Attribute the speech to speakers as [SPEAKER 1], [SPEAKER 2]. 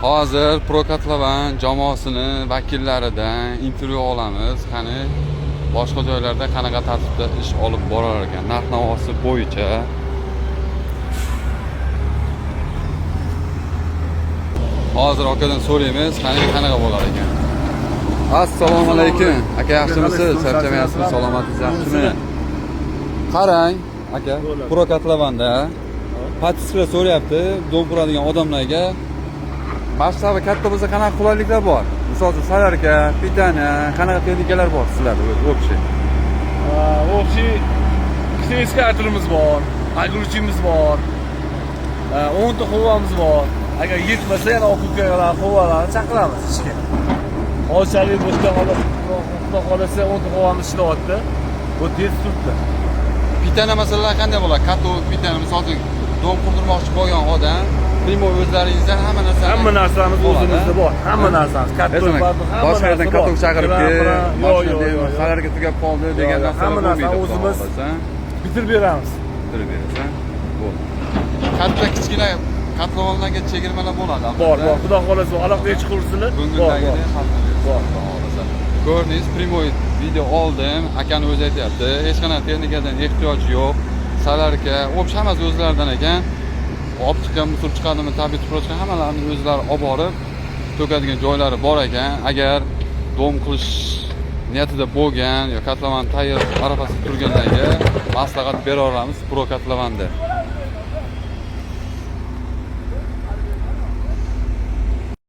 [SPEAKER 1] Hozir Prokatlavan jamoasini vakillaridan intervyu olamiz. Qani boshqa joylarda qanaqa tartibda ish olib borar ekan, narx-navosi bo'yicha. Hozir akadan so'raymiz, qanaqa bo'lar ekan. Assalomu alaykum. Aka, yaxshimisiz? Charchamayapsizmi? Salomatingiz yaxshimi? Qarang, aka, Prokatlavanda patisklar so'rayapti, dom quradigan odamlarga. Masshtabi katta bo'lsa qanaqa qulayliklar bor? Misol uchun salarka, pitana, qanaqa texnikalar bor sizlarda общий?
[SPEAKER 2] Общий ekskatorimiz bor, agruchimiz bor, 10 ta quvvamiz bor. Agar yetmasa yana okukalar, quvvalarni chaqiramiz ishga. Hozirchalik bo'shqa qolib, xudo xolasa 10 ta quvvamiz ishlayapti. Bu tez turibdi.
[SPEAKER 1] Pitana masalan qanday bo'ladi? Katok pitana misol uchun dom qurdirmoqchi bo'lgan odam primoy o'zlaringizdan hamma
[SPEAKER 2] narsamiz o'zimizda bor. Hamma narsamiz. Katok bor, hamma
[SPEAKER 1] boshqa yerdan katok chaqirib
[SPEAKER 2] yo'q.
[SPEAKER 1] salarga tugab qoldi degan narsalar bo'lmaydi.
[SPEAKER 2] Hamma narsani o'zimiz bitirib beramiz.
[SPEAKER 1] Bitirib berasan. Bo'ldi. Katta kichkina katlovonlarga chegirmalar bo'ladi.
[SPEAKER 2] Bor. Xudo xolasa aloqaga chiqursinlar. Bor.
[SPEAKER 1] Ko'rdingiz, primoy video oldim. Akani o'zi aytayapti, hech qanaqa texnikadan ehtiyoj yo'q. Salarka, hammasi o'zlaridan ekan. Optika, musul chiqadimi, tabiiy tuprochka hammalarini o'zlari olib borib to'kadigan joylari bor ekan. Agar dom qilish niyatida bo'lgan yoki katlavan tayyor arafasida turganlarga maslahat bera olamiz Prokatlavanda.